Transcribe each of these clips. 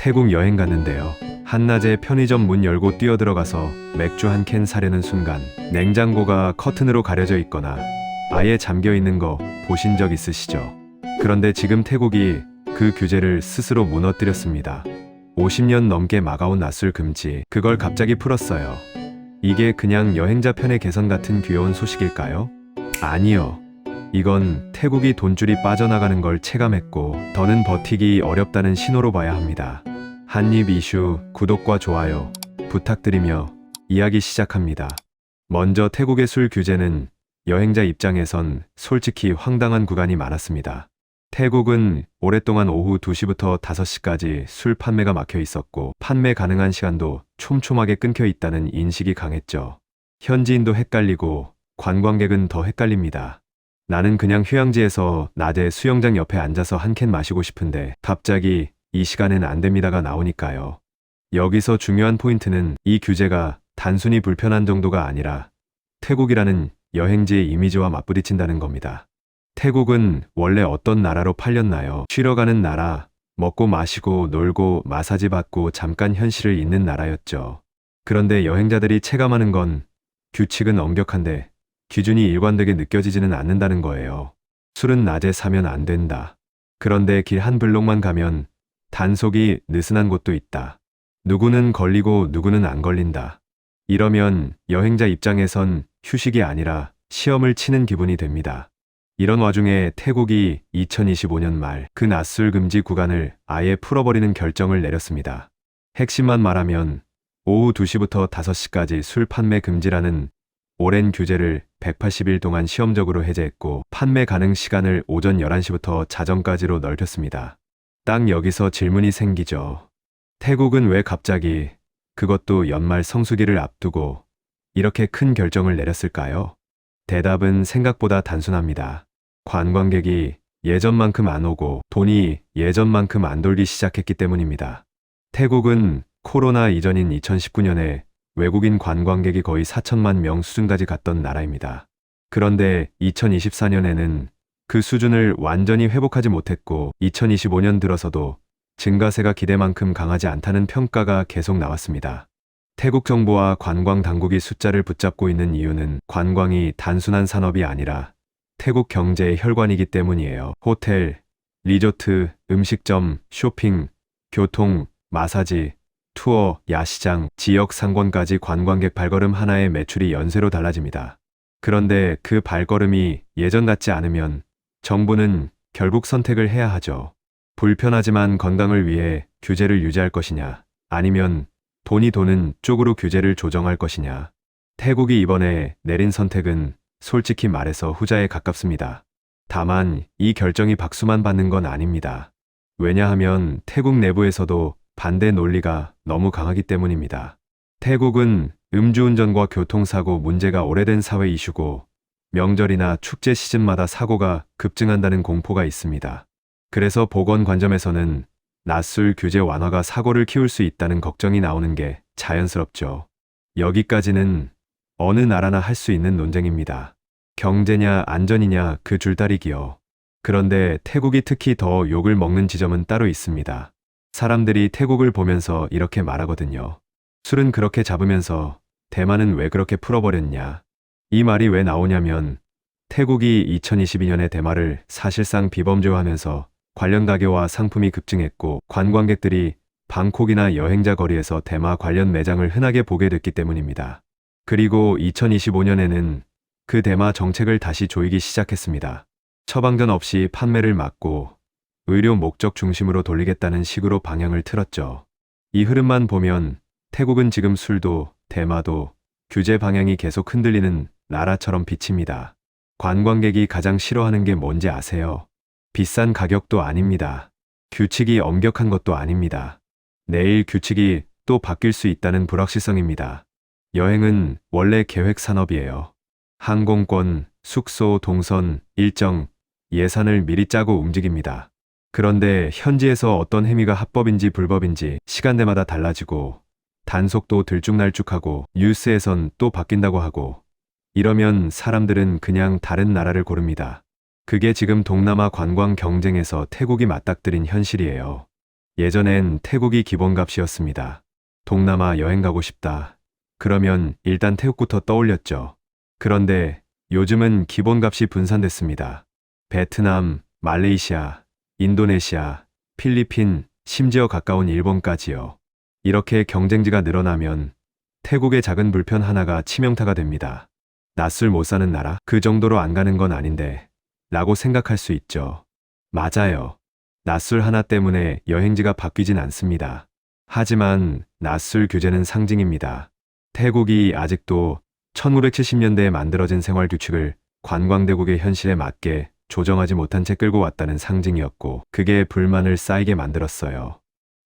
태국 여행 갔는데요. 한낮에 편의점 문 열고 뛰어들어가서 맥주 한 캔 사려는 순간 냉장고가 커튼으로 가려져 있거나 아예 잠겨 있는 거 보신 적 있으시죠? 그런데 지금 태국이 그 규제를 스스로 무너뜨렸습니다. 50년 넘게 막아온 낮술 금지, 그걸 갑자기 풀었어요. 이게 그냥 여행자 편의 개선 같은 귀여운 소식일까요? 아니요. 이건 태국이 돈줄이 빠져나가는 걸 체감했고 더는 버티기 어렵다는 신호로 봐야 합니다. 한입 이슈 구독과 좋아요 부탁드리며 이야기 시작합니다. 먼저 태국의 술 규제는 여행자 입장에선 솔직히 황당한 구간이 많았습니다. 태국은 오랫동안 오후 2시부터 5시까지 술 판매가 막혀 있었고 판매 가능한 시간도 촘촘하게 끊겨 있다는 인식이 강했죠. 현지인도 헷갈리고 관광객은 더 헷갈립니다. 나는 그냥 휴양지에서 낮에 수영장 옆에 앉아서 한 캔 마시고 싶은데 갑자기 이 시간엔 안 됩니다가 나오니까요. 여기서 중요한 포인트는 이 규제가 단순히 불편한 정도가 아니라 태국이라는 여행지의 이미지와 맞부딪힌다는 겁니다. 태국은 원래 어떤 나라로 팔렸나요? 쉬러 가는 나라, 먹고 마시고 놀고 마사지 받고 잠깐 현실을 잊는 나라였죠. 그런데 여행자들이 체감하는 건 규칙은 엄격한데 기준이 일관되게 느껴지지는 않는다는 거예요. 술은 낮에 사면 안 된다. 그런데 길 한 블록만 가면 단속이 느슨한 곳도 있다. 누구는 걸리고 누구는 안 걸린다. 이러면 여행자 입장에선 휴식이 아니라 시험을 치는 기분이 됩니다. 이런 와중에 태국이 2025년 말 그 낮술 금지 구간을 아예 풀어버리는 결정을 내렸습니다. 핵심만 말하면 오후 2시부터 5시까지 술 판매 금지라는 오랜 규제를 180일 동안 시험적으로 해제했고 판매 가능 시간을 오전 11시부터 자정까지로 넓혔습니다. 딱 여기서 질문이 생기죠. 태국은 왜 갑자기, 그것도 연말 성수기를 앞두고 이렇게 큰 결정을 내렸을까요? 대답은 생각보다 단순합니다. 관광객이 예전만큼 안 오고 돈이 예전만큼 안 돌기 시작했기 때문입니다. 태국은 코로나 이전인 2019년에 외국인 관광객이 거의 4천만 명 수준까지 갔던 나라입니다. 그런데 2024년에는 그 수준을 완전히 회복하지 못했고 2025년 들어서도 증가세가 기대만큼 강하지 않다는 평가가 계속 나왔습니다. 태국 정부와 관광 당국이 숫자를 붙잡고 있는 이유는 관광이 단순한 산업이 아니라 태국 경제의 혈관이기 때문이에요. 호텔, 리조트, 음식점, 쇼핑, 교통, 마사지, 투어, 야시장, 지역 상권까지 관광객 발걸음 하나의 매출이 연쇄로 달라집니다. 그런데 그 발걸음이 예전 같지 않으면 정부는 결국 선택을 해야 하죠. 불편하지만 건강을 위해 규제를 유지할 것이냐, 아니면 돈이 도는 쪽으로 규제를 조정할 것이냐. 태국이 이번에 내린 선택은 솔직히 말해서 후자에 가깝습니다. 다만 이 결정이 박수만 받는 건 아닙니다. 왜냐하면 태국 내부에서도 반대 논리가 너무 강하기 때문입니다. 태국은 음주운전과 교통사고 문제가 오래된 사회 이슈고 명절이나 축제 시즌마다 사고가 급증한다는 공포가 있습니다. 그래서 보건 관점에서는 낮술 규제 완화가 사고를 키울 수 있다는 걱정이 나오는 게 자연스럽죠. 여기까지는 어느 나라나 할 수 있는 논쟁입니다. 경제냐 안전이냐 그 줄다리기요. 그런데 태국이 특히 더 욕을 먹는 지점은 따로 있습니다. 사람들이 태국을 보면서 이렇게 말하거든요. 술은 그렇게 잡으면서 대만은 왜 그렇게 풀어버렸냐. 이 말이 왜 나오냐면 태국이 2022년에 대마를 사실상 비범죄화하면서 관련 가게와 상품이 급증했고 관광객들이 방콕이나 여행자 거리에서 대마 관련 매장을 흔하게 보게 됐기 때문입니다. 그리고 2025년에는 그 대마 정책을 다시 조이기 시작했습니다. 처방전 없이 판매를 막고 의료 목적 중심으로 돌리겠다는 식으로 방향을 틀었죠. 이 흐름만 보면 태국은 지금 술도 대마도 규제 방향이 계속 흔들리는 나라처럼 비칩니다. 관광객이 가장 싫어하는 게 뭔지 아세요? 비싼 가격도 아닙니다. 규칙이 엄격한 것도 아닙니다. 내일 규칙이 또 바뀔 수 있다는 불확실성입니다. 여행은 원래 계획 산업이에요. 항공권, 숙소, 동선, 일정, 예산을 미리 짜고 움직입니다. 그런데 현지에서 어떤 행위가 합법인지 불법인지 시간대마다 달라지고 단속도 들쭉날쭉하고 뉴스에선 또 바뀐다고 하고 이러면 사람들은 그냥 다른 나라를 고릅니다. 그게 지금 동남아 관광 경쟁에서 태국이 맞닥뜨린 현실이에요. 예전엔 태국이 기본값이었습니다. 동남아 여행 가고 싶다. 그러면 일단 태국부터 떠올렸죠. 그런데 요즘은 기본값이 분산됐습니다. 베트남, 말레이시아, 인도네시아, 필리핀, 심지어 가까운 일본까지요. 이렇게 경쟁지가 늘어나면 태국의 작은 불편 하나가 치명타가 됩니다. 낯을 못 사는 나라? 그 정도로 안 가는 건 아닌데 라고 생각할 수 있죠. 맞아요. 낯술 하나 때문에 여행지가 바뀌진 않습니다. 하지만 낯술 규제는 상징입니다. 태국이 아직도 1970년대에 만들어진 생활 규칙을 관광대국의 현실에 맞게 조정하지 못한 채 끌고 왔다는 상징이었고, 그게 불만을 쌓이게 만들었어요.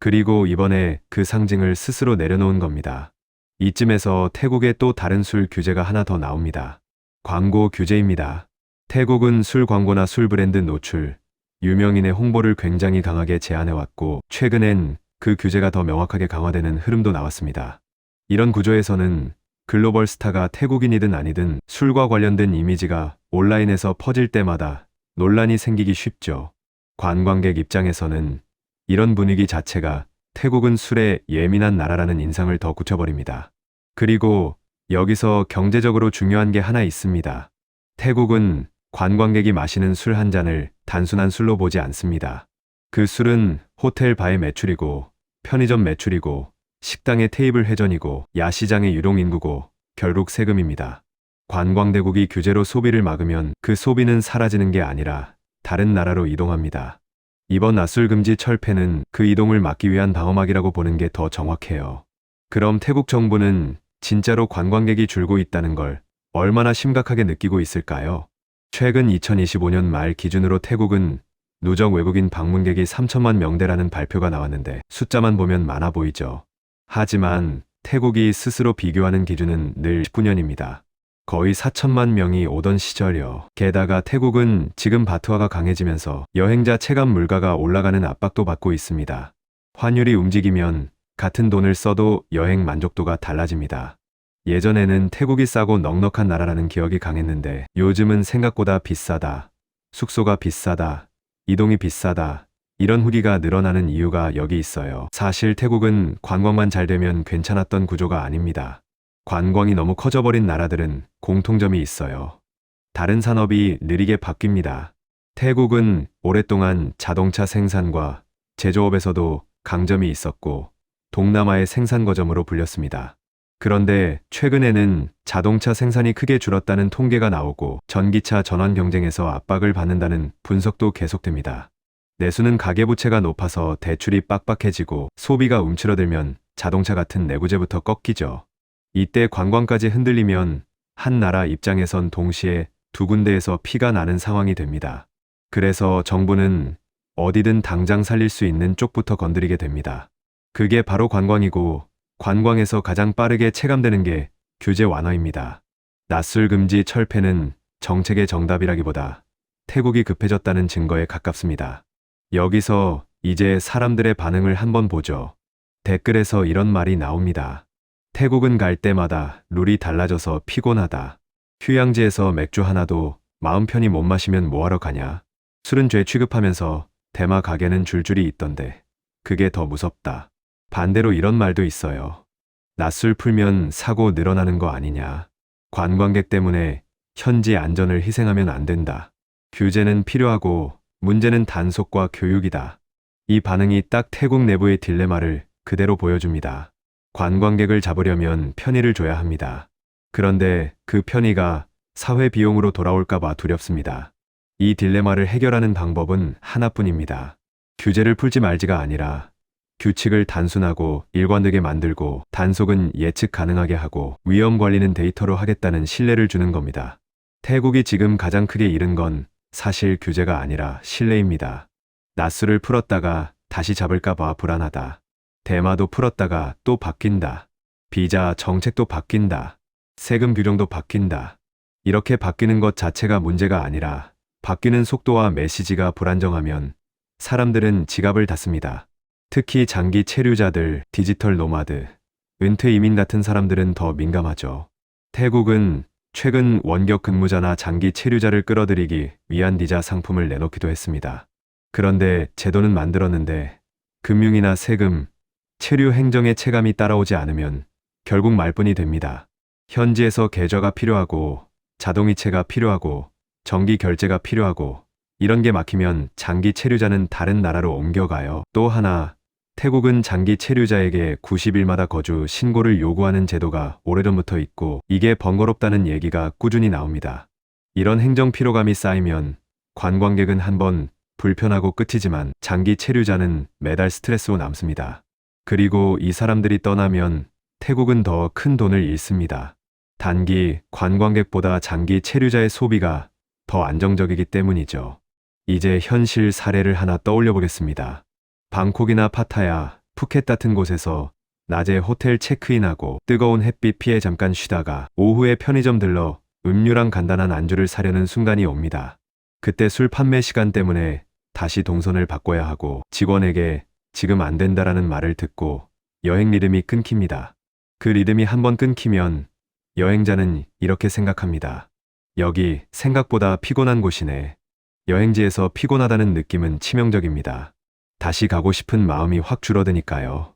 그리고 이번에 그 상징을 스스로 내려놓은 겁니다. 이쯤에서 태국의 또 다른 술 규제가 하나 더 나옵니다. 광고 규제입니다. 태국은 술 광고나 술 브랜드 노출, 유명인의 홍보를 굉장히 강하게 제한해왔고, 최근엔 그 규제가 더 명확하게 강화되는 흐름도 나왔습니다. 이런 구조에서는 글로벌 스타가 태국인이든 아니든 술과 관련된 이미지가 온라인에서 퍼질 때마다 논란이 생기기 쉽죠. 관광객 입장에서는 이런 분위기 자체가 태국은 술에 예민한 나라라는 인상을 더 굳혀버립니다. 그리고 여기서 경제적으로 중요한 게 하나 있습니다. 태국은 관광객이 마시는 술 한 잔을 단순한 술로 보지 않습니다. 그 술은 호텔 바의 매출이고, 편의점 매출이고, 식당의 테이블 회전이고, 야시장의 유동 인구고, 결국 세금입니다. 관광대국이 규제로 소비를 막으면 그 소비는 사라지는 게 아니라 다른 나라로 이동합니다. 이번 낯술 금지 철폐는 그 이동을 막기 위한 방어막이라고 보는 게 더 정확해요. 그럼 태국 정부는 진짜로 관광객이 줄고 있다는 걸 얼마나 심각하게 느끼고 있을까요? 최근 2025년 말 기준으로 태국은 누적 외국인 방문객이 3천만 명대라는 발표가 나왔는데 숫자만 보면 많아 보이죠. 하지만 태국이 스스로 비교하는 기준은 늘 19년입니다. 거의 4천만 명이 오던 시절이요. 게다가 태국은 지금 바투화가 강해지면서 여행자 체감 물가가 올라가는 압박도 받고 있습니다. 환율이 움직이면 같은 돈을 써도 여행 만족도가 달라집니다. 예전에는 태국이 싸고 넉넉한 나라라는 기억이 강했는데 요즘은 생각보다 비싸다, 숙소가 비싸다, 이동이 비싸다, 이런 후기가 늘어나는 이유가 여기 있어요. 사실 태국은 관광만 잘 되면 괜찮았던 구조가 아닙니다. 관광이 너무 커져버린 나라들은 공통점이 있어요. 다른 산업이 느리게 바뀝니다. 태국은 오랫동안 자동차 생산과 제조업에서도 강점이 있었고 동남아의 생산 거점으로 불렸습니다. 그런데 최근에는 자동차 생산이 크게 줄었다는 통계가 나오고 전기차 전환 경쟁에서 압박을 받는다는 분석도 계속됩니다. 내수는 가계부채가 높아서 대출이 빡빡해지고 소비가 움츠러들면 자동차 같은 내구재부터 꺾이죠. 이때 관광까지 흔들리면 한 나라 입장에선 동시에 두 군데에서 피가 나는 상황이 됩니다. 그래서 정부는 어디든 당장 살릴 수 있는 쪽부터 건드리게 됩니다. 그게 바로 관광이고 관광에서 가장 빠르게 체감되는 게 규제 완화입니다. 낯술 금지 철폐는 정책의 정답이라기보다 태국이 급해졌다는 증거에 가깝습니다. 여기서 이제 사람들의 반응을 한번 보죠. 댓글에서 이런 말이 나옵니다. 태국은 갈 때마다 룰이 달라져서 피곤하다. 휴양지에서 맥주 하나도 마음 편히 못 마시면 뭐하러 가냐. 술은 죄 취급하면서 대마 가게는 줄줄이 있던데 그게 더 무섭다. 반대로 이런 말도 있어요. 낯술 풀면 사고 늘어나는 거 아니냐. 관광객 때문에 현지 안전을 희생하면 안 된다. 규제는 필요하고 문제는 단속과 교육이다. 이 반응이 딱 태국 내부의 딜레마를 그대로 보여줍니다. 관광객을 잡으려면 편의를 줘야 합니다. 그런데 그 편의가 사회 비용으로 돌아올까봐 두렵습니다. 이 딜레마를 해결하는 방법은 하나뿐입니다. 규제를 풀지 말지가 아니라 규칙을 단순하고 일관되게 만들고 단속은 예측 가능하게 하고 위험 관리는 데이터로 하겠다는 신뢰를 주는 겁니다. 태국이 지금 가장 크게 잃은 건 사실 규제가 아니라 신뢰입니다. 낯술을 풀었다가 다시 잡을까봐 불안하다. 대마도 풀었다가 또 바뀐다. 비자 정책도 바뀐다. 세금 규정도 바뀐다. 이렇게 바뀌는 것 자체가 문제가 아니라 바뀌는 속도와 메시지가 불안정하면 사람들은 지갑을 닫습니다. 특히 장기 체류자들, 디지털 노마드, 은퇴 이민 같은 사람들은 더 민감하죠. 태국은 최근 원격 근무자나 장기 체류자를 끌어들이기 위한 비자 상품을 내놓기도 했습니다. 그런데 제도는 만들었는데 금융이나 세금, 체류 행정의 체감이 따라오지 않으면 결국 말뿐이 됩니다. 현지에서 계좌가 필요하고 자동이체가 필요하고 정기 결제가 필요하고 이런 게 막히면 장기 체류자는 다른 나라로 옮겨가요. 또 하나, 태국은 장기 체류자에게 90일마다 거주 신고를 요구하는 제도가 오래전부터 있고 이게 번거롭다는 얘기가 꾸준히 나옵니다. 이런 행정 피로감이 쌓이면 관광객은 한번 불편하고 끝이지만 장기 체류자는 매달 스트레스로 남습니다. 그리고 이 사람들이 떠나면 태국은 더 큰 돈을 잃습니다. 단기 관광객보다 장기 체류자의 소비가 더 안정적이기 때문이죠. 이제 현실 사례를 하나 떠올려 보겠습니다. 방콕이나 파타야, 푸켓 같은 곳에서 낮에 호텔 체크인하고 뜨거운 햇빛 피해 잠깐 쉬다가 오후에 편의점 들러 음료랑 간단한 안주를 사려는 순간이 옵니다. 그때 술 판매 시간 때문에 다시 동선을 바꿔야 하고 직원에게 지금 안 된다라는 말을 듣고 여행 리듬이 끊깁니다. 그 리듬이 한번 끊기면 여행자는 이렇게 생각합니다. 여기 생각보다 피곤한 곳이네. 여행지에서 피곤하다는 느낌은 치명적입니다. 다시 가고 싶은 마음이 확 줄어드니까요.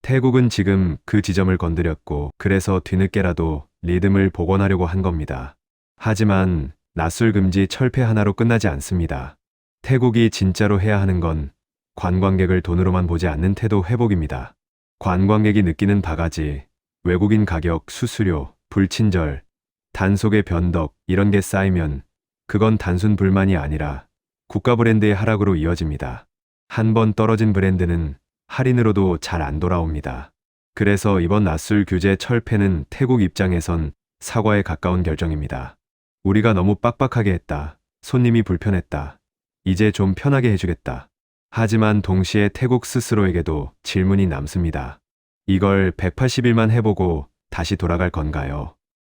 태국은 지금 그 지점을 건드렸고 그래서 뒤늦게라도 리듬을 복원하려고 한 겁니다. 하지만 낮술 금지 철폐 하나로 끝나지 않습니다. 태국이 진짜로 해야 하는 건 관광객을 돈으로만 보지 않는 태도 회복입니다. 관광객이 느끼는 바가지, 외국인 가격, 수수료, 불친절, 단속의 변덕 이런 게 쌓이면 그건 단순 불만이 아니라 국가 브랜드의 하락으로 이어집니다. 한 번 떨어진 브랜드는 할인으로도 잘 안 돌아옵니다. 그래서 이번 낮술 규제 철폐는 태국 입장에선 사과에 가까운 결정입니다. 우리가 너무 빡빡하게 했다. 손님이 불편했다. 이제 좀 편하게 해주겠다. 하지만 동시에 태국 스스로에게도 질문이 남습니다. 이걸 180일만 해보고 다시 돌아갈 건가요?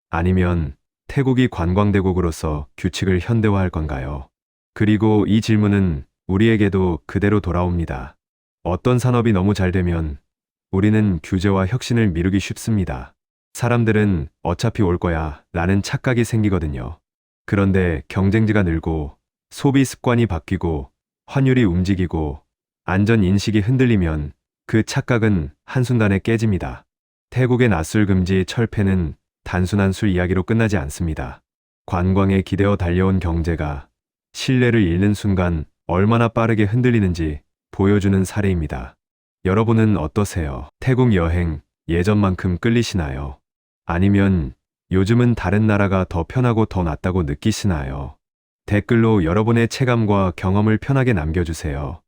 아니면 태국이 관광대국으로서 규칙을 현대화할 건가요? 그리고 이 질문은 우리에게도 그대로 돌아옵니다. 어떤 산업이 너무 잘 되면 우리는 규제와 혁신을 미루기 쉽습니다. 사람들은 어차피 올 거야 라는 착각이 생기거든요. 그런데 경쟁지가 늘고 소비 습관이 바뀌고 환율이 움직이고 안전 인식이 흔들리면 그 착각은 한순간에 깨집니다. 태국의 낮술 금지 철폐는 단순한 술 이야기로 끝나지 않습니다. 관광에 기대어 달려온 경제가 신뢰를 잃는 순간 얼마나 빠르게 흔들리는지 보여주는 사례입니다. 여러분은 어떠세요? 태국 여행 예전만큼 끌리시나요? 아니면 요즘은 다른 나라가 더 편하고 더 낫다고 느끼시나요? 댓글로 여러분의 체감과 경험을 편하게 남겨주세요.